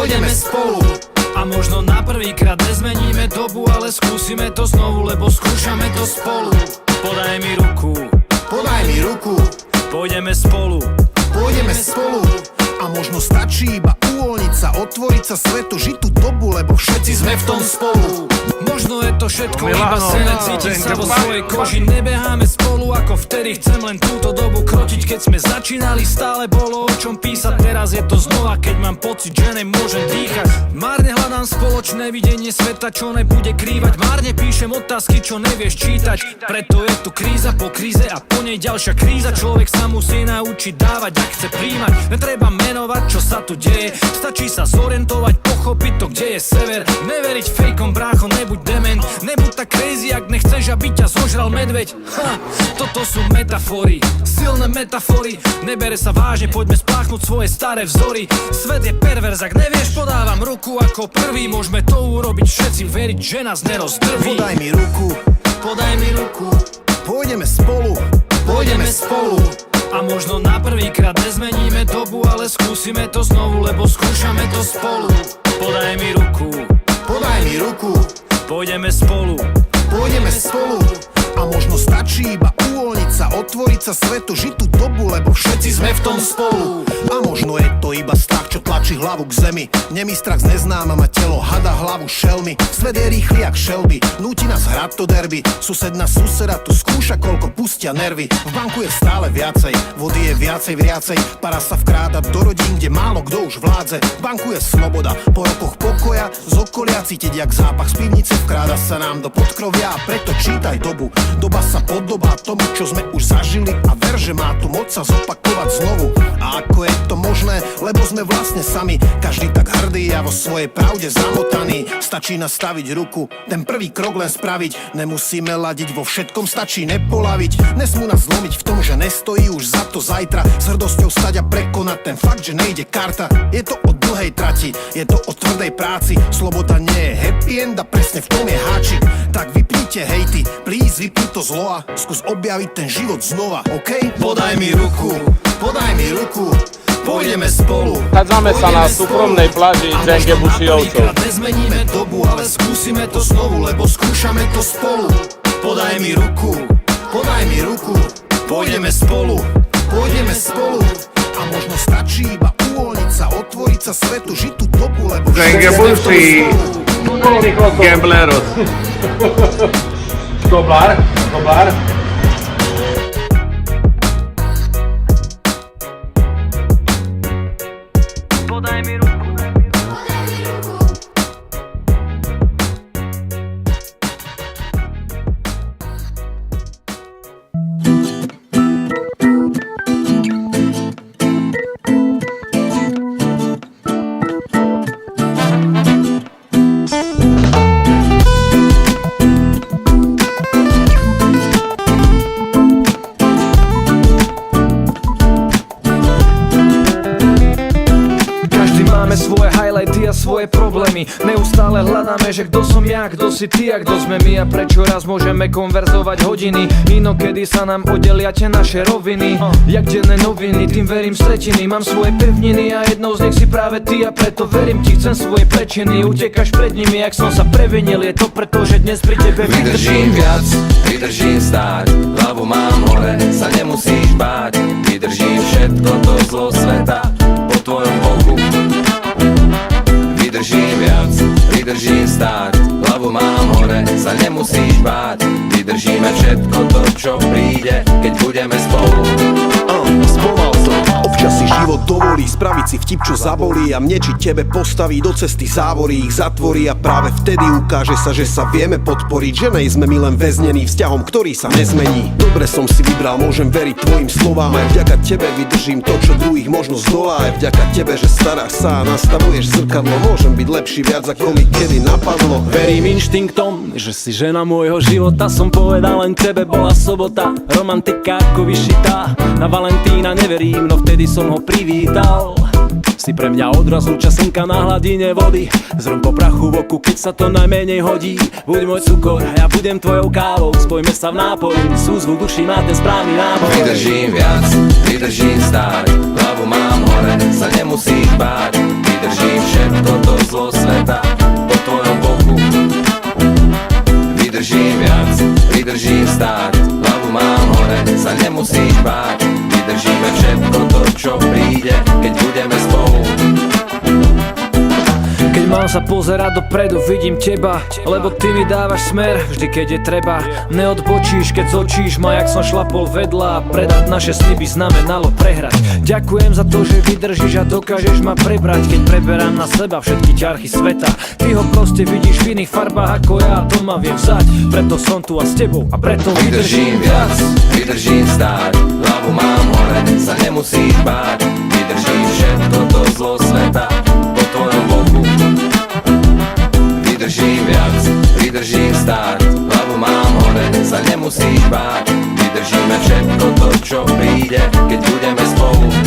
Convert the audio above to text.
pôjdeme spolu. A možno na prvýkrát nezmeníme dobu, ale skúsime to znovu, lebo skúšame to spolu. Podaj mi ruku, podaj mi ruku, pôjdeme spolu, pôjdeme spolu. A možno stačí iba uvoľniť sa, otvoriť sa svetu, žiť tú dobu, lebo všetci sme v tom spolu. Možno je to všetko iba sen, cítiť sa vo svojej koži. Nebeháme spolu ako vtedy, chcem len túto dobu krotiť. Keď sme začínali, stále bolo o čom písať. Teraz je to znova, keď mám pocit, že nemôžem dýchať. Márne hľadám spoločné videnie sveta, čo nebude krývať. Márne píšem otázky, čo nevieš čítať. Preto je tu kríza po kríze a po nej ďalšia kríza. Človek sa musí naučiť dávať, ak chce príjmať. Netreba menovať, čo sa tu deje. Stačí sa zorientovať, pochopiť to, kde je sever. Neveriť fejkom, brácho, nebuď dement. Nebuď tak crazy, ak nechceš, aby ťa zožral medveď. Toto sú metafory, silné metafory. Nebere sa vážne, poďme spláchnuť svoje staré vzory. Svet je perverz, ak nevieš, podávam ruku ako prvý. Môžeme to urobiť všetci, veriť, že nás nerozdrví. Podaj mi ruku, podaj mi ruku, pôjdeme spolu, pôjdeme spolu. A možno na prvýkrát nezmeníme dobu, ale skúsime to znovu, lebo skúšame to spolu. Podaj mi ruku, podaj mi ruku, pôjdeme spolu, pôjdeme spolu. A možno stačí iba uvoľniť sa, otvoriť sa svetu, žiť tú dobu, lebo všetci sme v tom spolu. A možno je to iba strach, čo tlačí hlavu k zemi. Nemý strach z neznáma, má telo hada, hlavu šelmy. Svet je rýchly jak šelby, núti nás hrať to derby. Susedná suseda tu skúša, koľko pustia nervy. V banku je stále viacej, vody je viacej vriacej. Para sa vkráda do rodín, kde málo kto už vládze. V banku je sloboda, po rokoch pokoja z okolia cítiť jak zápach z pivnice. Vkráda sa nám do podkrovia a preto čítaj dobu. Doba sa podobá tomu, čo sme už zažili a ver, že má tu moc sa zopakovať znovu. A ako je to možné, lebo sme vlastne sami. Každý tak hrdý a vo svojej pravde zamotaný. Stačí nastaviť ruku, ten prvý krok len spraviť. Nemusíme ladiť, vo všetkom stačí nepolaviť. Nesmú nás zlomiť v tom, že nestojí už za to zajtra. S hrdosťou stať a prekonať ten fakt, že nejde karta. Je to o dlhej trati, je to o tvrdej práci. Sloboda nie je happy end a presne v tom je háčik. Tak vypnite hejty, please vypni to zlo a skús objaviť ten život znova, OK? Podaj mi ruku, podaj mi ruku, pôjdeme spolu. Nachádzame sa na súkromnej pláži Dženge Bušiovcov. Nezmeníme dobu, ale skúsime to znovu, lebo skúšame to spolu. Podaj mi ruku, podaj mi ruku, pôjdeme spolu, pôjdeme spolu. A možno stačí iba uvoľniť sa, otvoriť sa svetu, žiť tú dobu, lebo Dženge Buši, Gambleros. Doblar, doblar. podaj mi ruku. Svoje highlighty a svoje problémy. Neustále hľadáme, že kto som ja, kto si ty a kto sme my a prečo raz môžeme konverzovať hodiny. Inokedy sa nám oddelia tie naše roviny. Jak denné noviny, tým verím z tretiny. Mám svoje pevniny a jednou z nich si práve ty a preto verím ti, chcem svoje prečiny. Utekáš pred nimi, jak som sa previnil. Je to preto, že dnes pri tebe vydržím viac, vydržím stáť, hlavu mám hore, sa nemusíš báť. Vydržím všetko to zlo sveta po tvojom boku. Vydržím viac, vydržím stáť, hlavu mám hore, sa nemusíš báť. Vydržíme všetko to, čo príde, keď budeme spolu. Spomal som, občas si život dovolí spraviť si vtip, čo zabolí. A mne či tebe postaví do cesty závory, ich zatvorí. A práve vtedy ukáže sa, že sa vieme podporiť. Že nejsme my len väznení vzťahom, ktorý sa nezmení. Dobre som si vybral, môžem veriť tvojim slovám. Aj vďaka tebe vydržím to, čo druhých možno zdolá. Aj vďaka tebe, že staráš sa a nastavuješ zrkadlo. Môžem byť lepší viac, ako mi kedy napadlo. Verím inštinktom, že si žena môjho života. Som povedal len tebe, bola sobota. Romantika ako vyšitá. Na Valentína neverím, no vtedy som ho privítal. Si pre mňa odraz lúča slnka na hladine vody. Zrn po prachu v oku, keď sa to najmenej hodí. Buď môj cukor, ja budem tvojou kávou. Spojme sa v nápoji, súzvuk duší má ten správny náboj. Vydržím viac, vydržím stáť, hlavu mám hore, sa nemusíš báť. Vydržím všetko sa pozerať dopredu, vidím teba, lebo ty mi dávaš smer, vždy keď je treba. Neodbočíš, keď zočíš ma, jak som šlapol vedľa. A predať naše sliby znamenalo prehrať. Ďakujem za to, že vydržíš a dokážeš ma prebrať, keď preberám na seba všetky ťarchy sveta. Ty ho proste vidíš v iných farbách ako ja, to ma viem vzať. Preto som tu a s tebou a preto Vydržím viac, vydržím stáť, hlavu mám hore, sa nemusíš báť. Vydržím všetko to zlo sveta po tvojom boku. Vydržím viac, vydržím stáť, hlavu mám hore, sa nemusíš báť. Vydržíme všetko to, čo príde, keď budeme spolu.